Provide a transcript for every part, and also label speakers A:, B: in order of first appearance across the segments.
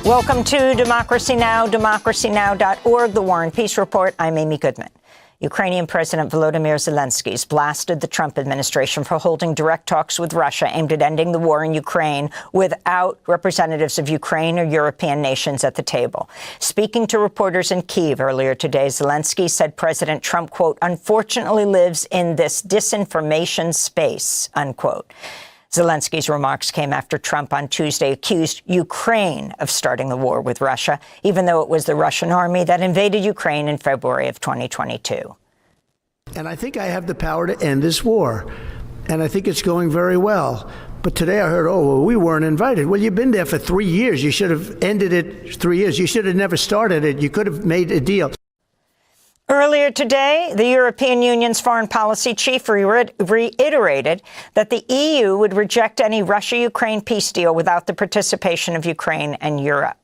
A: Welcome to Democracy Now!, democracynow.org, the War and Peace Report. I'm Amy Goodman. Ukrainian President Volodymyr Zelensky has blasted the Trump administration for holding direct talks with Russia aimed at ending the war in Ukraine without representatives of Ukraine or European nations at the table. Speaking to reporters in Kyiv earlier today, Zelensky said President Trump, quote, unfortunately lives in this disinformation space, unquote. Zelensky's remarks came after Trump on Tuesday accused Ukraine of starting the war with Russia, even though it was the Russian army that invaded Ukraine in February of 2022.
B: And I think I have the power to end this war. And I think it's going very well. But today I heard, oh, well, we weren't invited. Well, you've been there for 3 years. You should have ended it 3 years. You should have never started it. You could have made a deal.
A: Earlier today, the European Union's foreign policy chief reiterated that the EU would reject any Russia-Ukraine peace deal without the participation of Ukraine and Europe.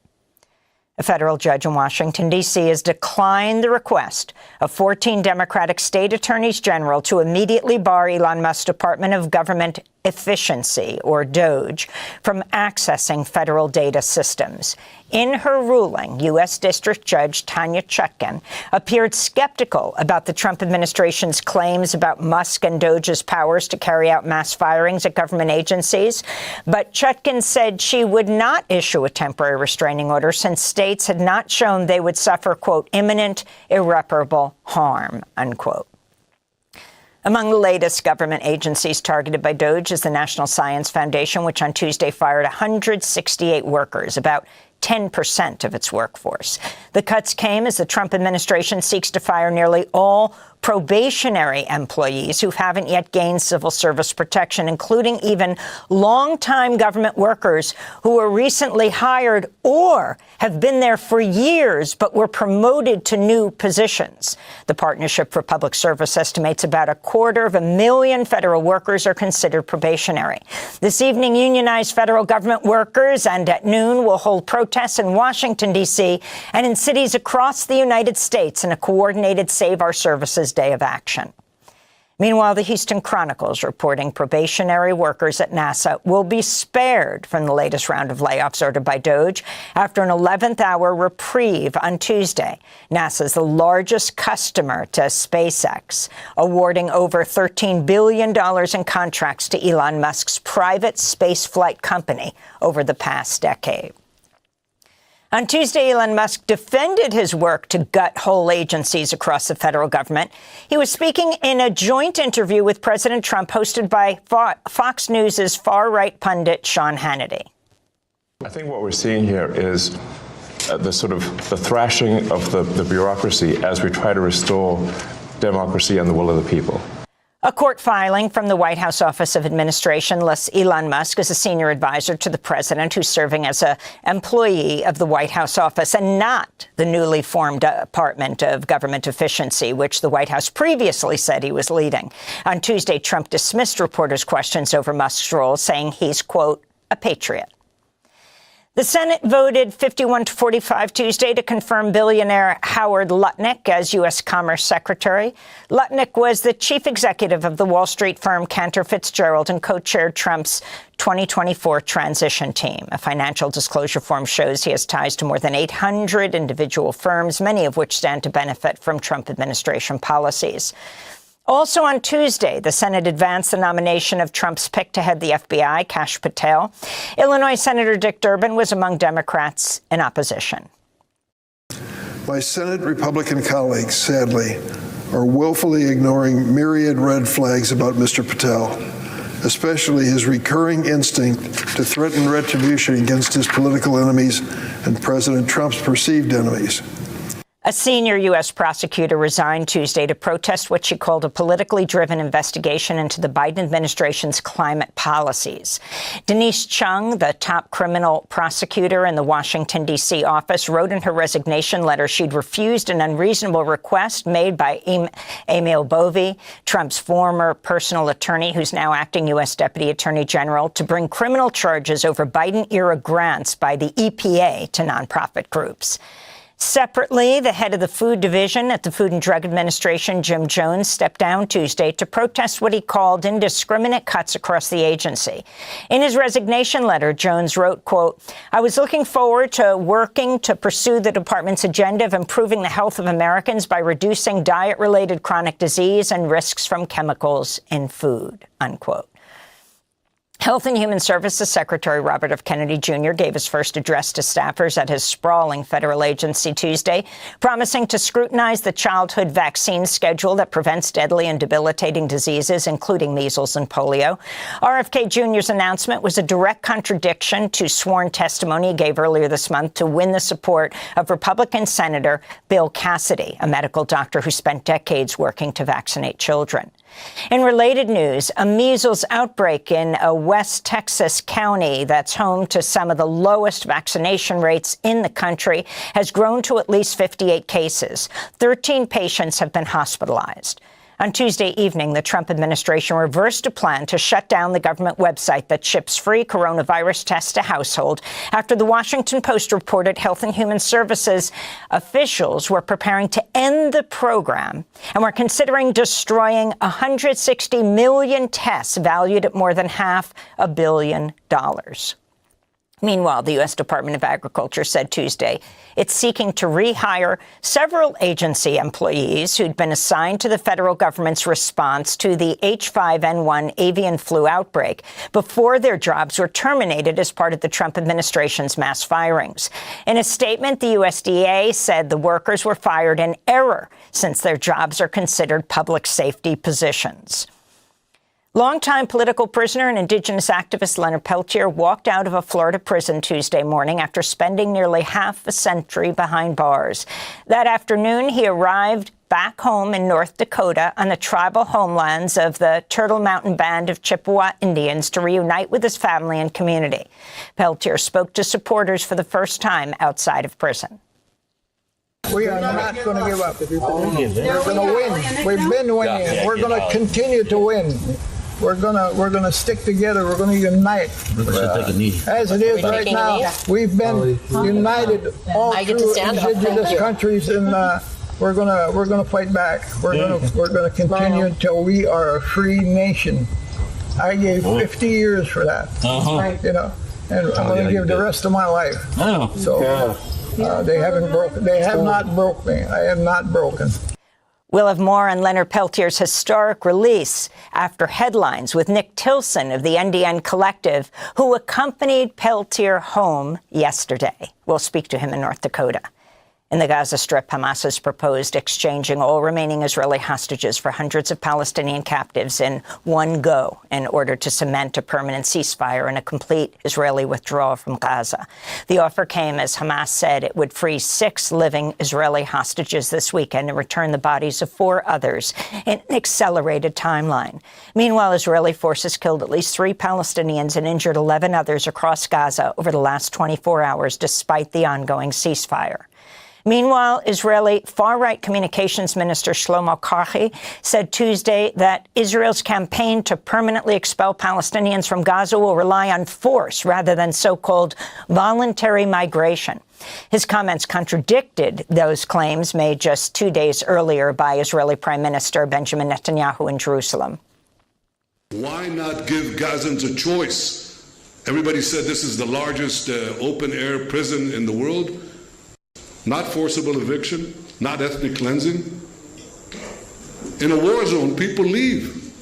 A: A federal judge in Washington, D.C. has declined the request of 14 Democratic state attorneys general to immediately bar Elon Musk's Department of Government Efficiency, or DOGE, from accessing federal data systems. In her ruling, U.S. District Judge Tanya Chutkan appeared skeptical about the Trump administration's claims about Musk and DOGE's powers to carry out mass firings at government agencies. But Chutkan said she would not issue a temporary restraining order since states had not shown they would suffer, quote, imminent irreparable harm, unquote. Among the latest government agencies targeted by DOGE is the National Science Foundation, which on Tuesday fired 168 workers, about 10% of its workforce. The cuts came as the Trump administration seeks to fire nearly all probationary employees who haven't yet gained civil service protection, including even longtime government workers who were recently hired or have been there for years but were promoted to new positions. The Partnership for Public Service estimates about 250,000 federal workers are considered probationary. This evening, unionized federal government workers and at noon will hold protests in Washington, D.C. and in cities across the United States in a coordinated Save Our Services Day of action. Meanwhile, the Houston Chronicle is reporting probationary workers at NASA will be spared from the latest round of layoffs ordered by DOGE after an 11th-hour reprieve on Tuesday. NASA is the largest customer to SpaceX, awarding over $13 billion in contracts to Elon Musk's private spaceflight company over the past decade. On Tuesday, Elon Musk defended his work to gut whole agencies across the federal government. He was speaking in a joint interview with President Trump hosted by Fox News' far-right pundit Sean Hannity.
C: I think what we're seeing here is the thrashing of the bureaucracy as we try to restore democracy and the will of the people.
A: A court filing from the White House Office of Administration lists Elon Musk as a senior advisor to the president who's serving as an employee of the White House office and not the newly formed Department of Government Efficiency, which the White House previously said he was leading. On Tuesday, Trump dismissed reporters' questions over Musk's role, saying he's, quote, a patriot. The Senate voted 51-45 Tuesday to confirm billionaire Howard Lutnick as U.S. Commerce Secretary. Lutnick was the chief executive of the Wall Street firm Cantor Fitzgerald and co-chaired Trump's 2024 transition team. A financial disclosure form shows he has ties to more than 800 individual firms, many of which stand to benefit from Trump administration policies. Also on Tuesday, the Senate advanced the nomination of Trump's pick to head the FBI, Kash Patel. Illinois Senator Dick Durbin was among Democrats in opposition.
D: My Senate Republican colleagues, sadly, are willfully ignoring myriad red flags about Mr. Patel, especially his recurring instinct to threaten retribution against his political enemies and President Trump's perceived enemies.
A: A senior U.S. prosecutor resigned Tuesday to protest what she called a politically driven investigation into the Biden administration's climate policies. Denise Chung, the top criminal prosecutor in the Washington, D.C. office, wrote in her resignation letter she'd refused an unreasonable request made by Emil Bovee, Trump's former personal attorney, who's now acting U.S. Deputy Attorney General, to bring criminal charges over Biden-era grants by the EPA to nonprofit groups. Separately, the head of the food division at the Food and Drug Administration, Jim Jones, stepped down Tuesday to protest what he called indiscriminate cuts across the agency. In his resignation letter, Jones wrote, quote, "I was looking forward to working to pursue the department's agenda of improving the health of Americans by reducing diet-related chronic disease and risks from chemicals in food," unquote. Health and Human Services Secretary Robert F. Kennedy Jr. gave his first address to staffers at his sprawling federal agency Tuesday, promising to scrutinize the childhood vaccine schedule that prevents deadly and debilitating diseases, including measles and polio. RFK Jr.'s announcement was a direct contradiction to sworn testimony he gave earlier this month to win the support of Republican Senator Bill Cassidy, a medical doctor who spent decades working to vaccinate children. In related news, a measles outbreak in a West Texas county that's home to some of the lowest vaccination rates in the country has grown to at least 58 cases. 13 patients have been hospitalized. On Tuesday evening, the Trump administration reversed a plan to shut down the government website that ships free coronavirus tests to households after the Washington Post reported Health and Human Services officials were preparing to end the program and were considering destroying 160 million tests valued at more than $500 million. Meanwhile, the U.S. Department of Agriculture said Tuesday it's seeking to rehire several agency employees who'd been assigned to the federal government's response to the H5N1 avian flu outbreak before their jobs were terminated as part of the Trump administration's mass firings. In a statement, the USDA said the workers were fired in error since their jobs are considered public safety positions. Longtime political prisoner and indigenous activist Leonard Peltier walked out of a Florida prison Tuesday morning after spending nearly half a century behind bars. That afternoon, he arrived back home in North Dakota on the tribal homelands of the Turtle Mountain Band of Chippewa Indians to reunite with his family and community. Peltier spoke to supporters for the first time outside of prison.
E: We are not going to give up. We're going to win. We've been winning. We're going to continue to win. We're gonna stick together. We're gonna unite. As it is right now, we've been united all through indigenous countries, and we're gonna fight back. We're gonna continue until we are a free nation. I gave 50 years for that. You know, and I'm gonna give the rest of my life. So they haven't broken. They have not broke me. I have not broken.
A: We'll have more on Leonard Peltier's historic release after headlines with Nick Tilson of the NDN Collective, who accompanied Peltier home yesterday. We'll speak to him in North Dakota. In the Gaza Strip, Hamas has proposed exchanging all remaining Israeli hostages for hundreds of Palestinian captives in one go in order to cement a permanent ceasefire and a complete Israeli withdrawal from Gaza. The offer came as Hamas said it would free 6 living Israeli hostages this weekend and return the bodies of 4 others in an accelerated timeline. Meanwhile, Israeli forces killed at least 3 Palestinians and injured 11 others across Gaza over the last 24 hours, despite the ongoing ceasefire. Meanwhile, Israeli far-right communications minister Shlomo Karhi said Tuesday that Israel's campaign to permanently expel Palestinians from Gaza will rely on force rather than so-called voluntary migration. His comments contradicted those claims made just 2 days earlier by Israeli Prime Minister Benjamin Netanyahu in Jerusalem.
F: Why not give Gazans a choice? Everybody said this is the largest open-air prison in the world. Not forcible eviction, not ethnic cleansing. In a war zone, people leave.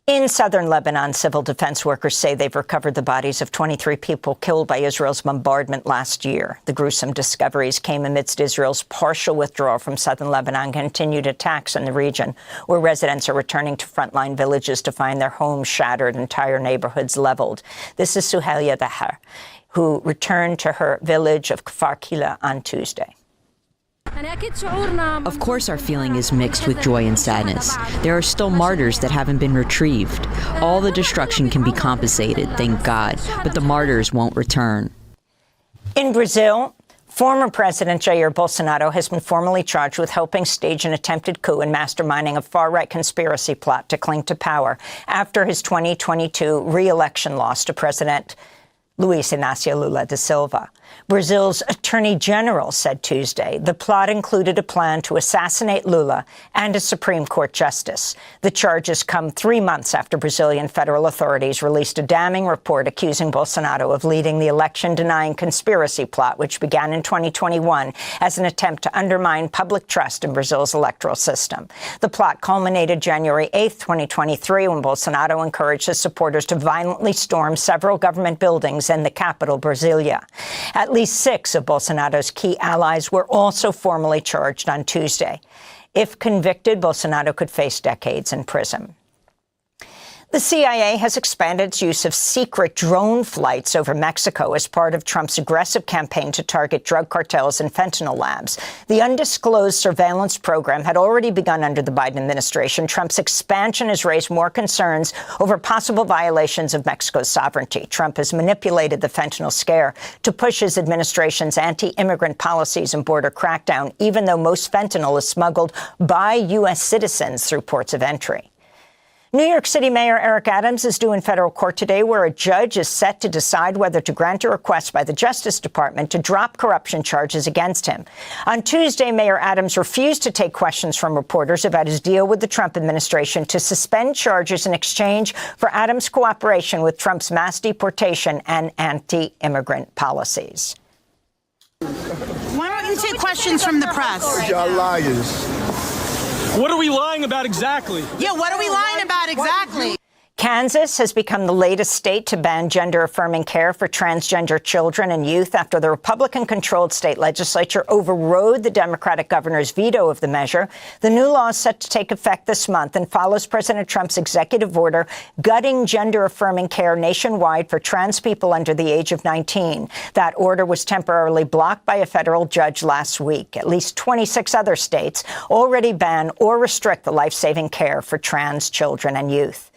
A: In southern Lebanon, civil defense workers say they've recovered the bodies of 23 people killed by Israel's bombardment last year. The gruesome discoveries came amidst Israel's partial withdrawal from southern Lebanon and continued attacks in the region, where residents are returning to frontline villages to find their homes shattered, entire neighborhoods leveled. This is Suhaila Dahar, who returned to her village of Kfar Kila on Tuesday.
G: Of course our feeling is mixed with joy and sadness. There are still martyrs that haven't been retrieved. All the destruction can be compensated, thank God, but the martyrs won't return.
A: In Brazil, former President Jair Bolsonaro has been formally charged with helping stage an attempted coup and masterminding a far-right conspiracy plot to cling to power after his 2022 re-election loss to President Luiz Inácio Lula da Silva. Brazil's Attorney General said Tuesday the plot included a plan to assassinate Lula and a Supreme Court justice. The charges come 3 months after Brazilian federal authorities released a damning report accusing Bolsonaro of leading the election-denying conspiracy plot, which began in 2021 as an attempt to undermine public trust in Brazil's electoral system. The plot culminated January 8, 2023, when Bolsonaro encouraged his supporters to violently storm several government buildings in the capital, Brasilia. At least 6 of Bolsonaro's key allies were also formally charged on Tuesday. If convicted, Bolsonaro could face decades in prison. The CIA has expanded its use of secret drone flights over Mexico as part of Trump's aggressive campaign to target drug cartels and fentanyl labs. The undisclosed surveillance program had already begun under the Biden administration. Trump's expansion has raised more concerns over possible violations of Mexico's sovereignty. Trump has manipulated the fentanyl scare to push his administration's anti-immigrant policies and border crackdown, even though most fentanyl is smuggled by U.S. citizens through ports of entry. New York City Mayor Eric Adams is due in federal court today, where a judge is set to decide whether to grant a request by the Justice Department to drop corruption charges against him. On Tuesday, Mayor Adams refused to take questions from reporters about his deal with the Trump administration to suspend charges in exchange for Adams' cooperation with Trump's mass deportation and anti-immigrant policies.
H: Why don't you take questions from the press?
E: Y'all liars.
I: What are we lying about exactly?
H: Yeah, what are we lying about exactly?
A: Kansas has become the latest state to ban gender-affirming care for transgender children and youth after the Republican-controlled state legislature overrode the Democratic governor's veto of the measure. The new law is set to take effect this month and follows President Trump's executive order gutting gender-affirming care nationwide for trans people under the age of 19. That order was temporarily blocked by a federal judge last week. At least 26 other states already ban or restrict the life-saving care for trans children and youth.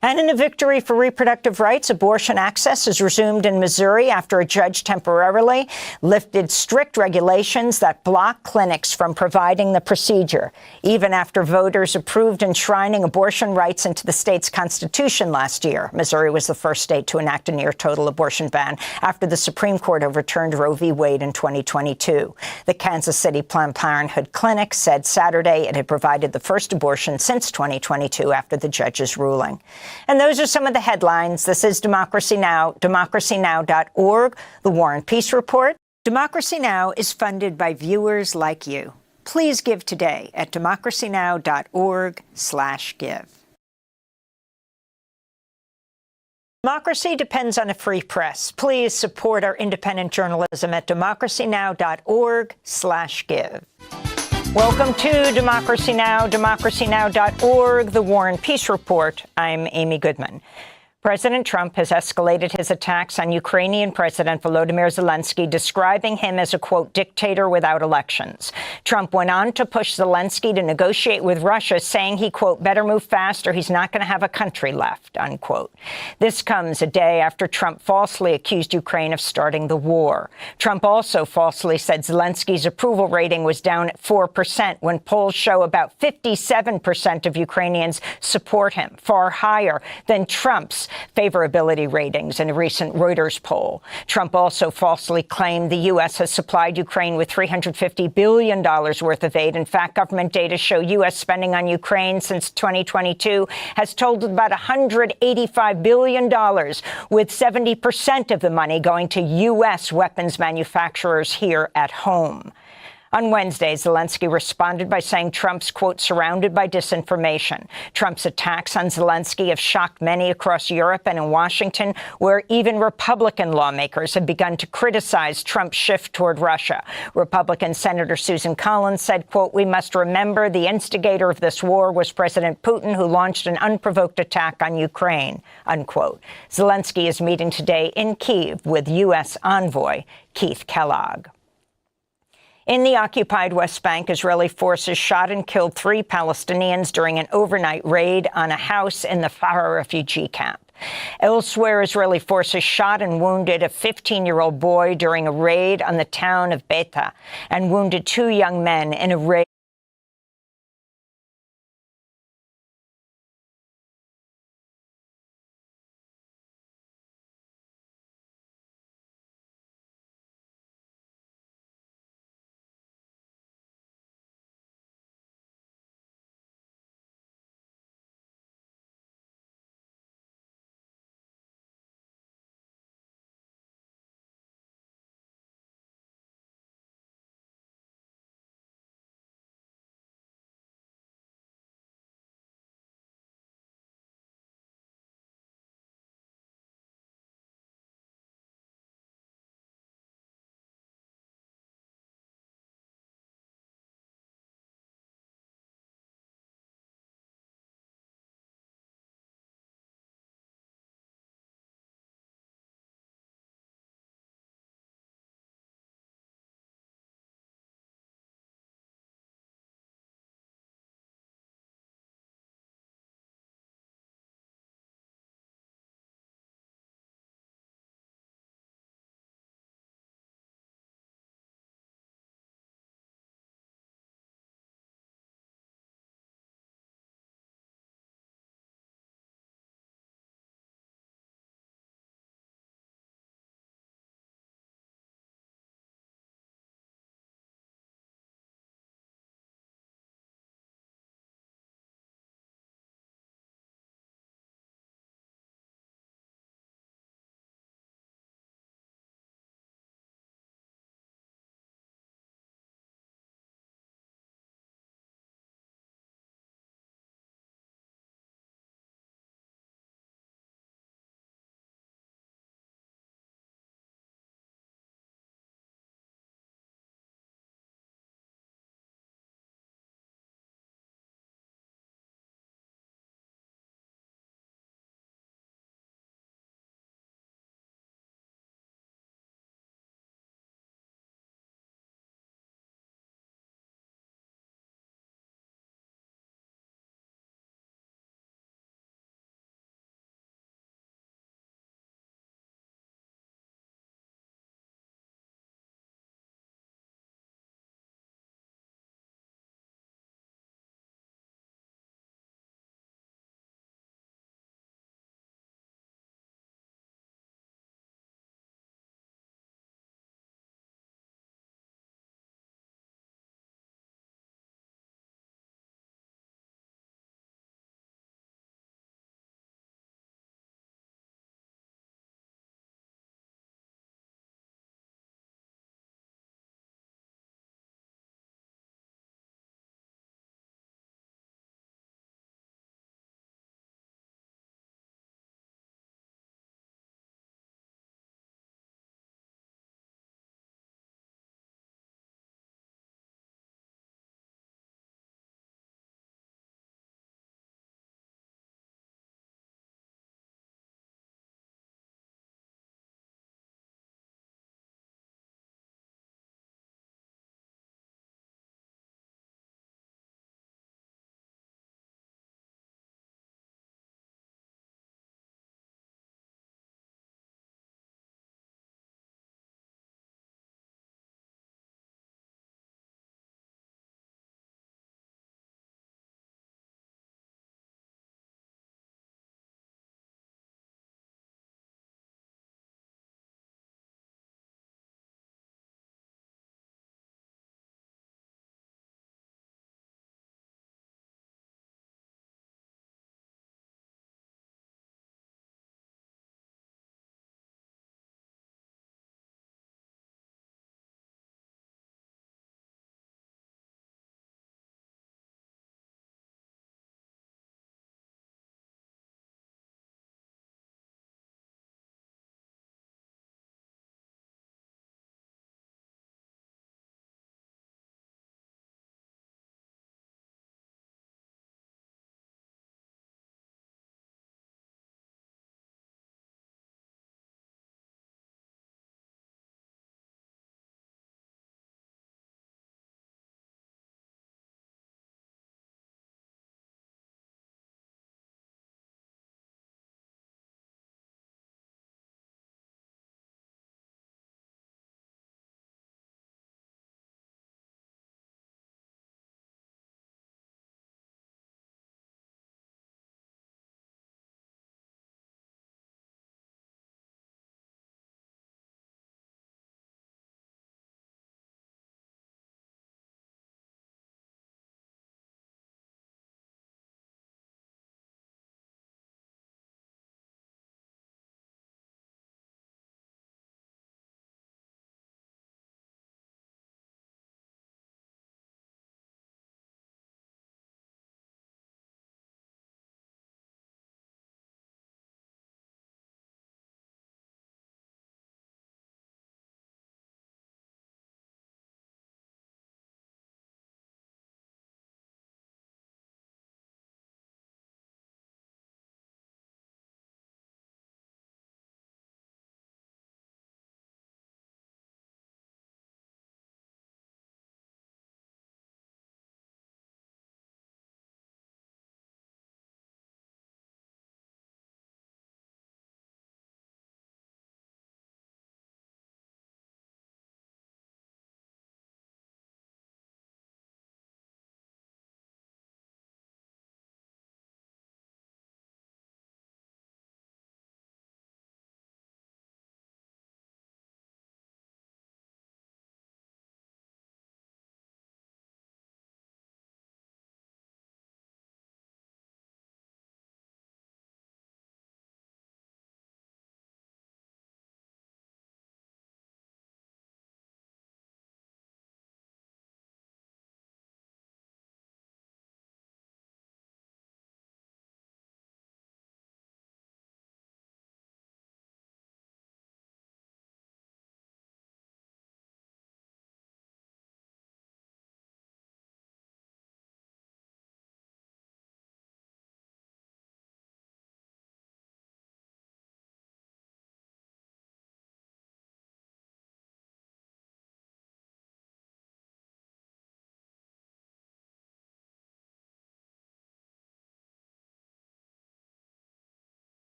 A: And in a victory for reproductive rights, abortion access is resumed in Missouri after a judge temporarily lifted strict regulations that block clinics from providing the procedure, even after voters approved enshrining abortion rights into the state's constitution last year. Missouri was the first state to enact a near-total abortion ban after the Supreme Court overturned Roe v. Wade in 2022. The Kansas City Planned Parenthood Clinic said Saturday it had provided the first abortion since 2022 after the judge's ruling. And those are some of the headlines. This is Democracy Now!, democracynow.org, The War and Peace Report. Democracy Now! Is funded by viewers like you. Please give today at democracynow.org/give. Democracy depends on a free press. Please support our independent journalism at democracynow.org/give. Welcome to Democracy Now!, democracynow.org, The War and Peace Report. I'm Amy Goodman. President Trump has escalated his attacks on Ukrainian President Volodymyr Zelensky, describing him as a, quote, dictator without elections. Trump went on to push Zelensky to negotiate with Russia, saying he, quote, better move fast or he's not going to have a country left, unquote. This comes a day after Trump falsely accused Ukraine of starting the war. Trump also falsely said Zelensky's approval rating was down at 4%, when polls show about 57% of Ukrainians support him, far higher than Trump's favorability ratings in a recent Reuters poll. Trump also falsely claimed the U.S. has supplied Ukraine with $350 billion worth of aid. In fact, government data show U.S. spending on Ukraine since 2022 has totaled about $185 billion, with 70% of the money going to U.S. weapons manufacturers here at home. On Wednesday, Zelensky responded by saying Trump's, quote, surrounded by disinformation. Trump's attacks on Zelensky have shocked many across Europe and in Washington, where even Republican lawmakers have begun to criticize Trump's shift toward Russia. Republican Senator Susan Collins said, quote, we must remember the instigator of this war was President Putin, who launched an unprovoked attack on Ukraine, unquote. Zelensky is meeting today in Kyiv with U.S. envoy Keith Kellogg. In the occupied West Bank, Israeli forces shot and killed 3 Palestinians during an overnight raid on a house in the Farah refugee camp. Elsewhere, Israeli forces shot and wounded a 15-year-old boy during a raid on the town of Beta and wounded 2 young men in a raid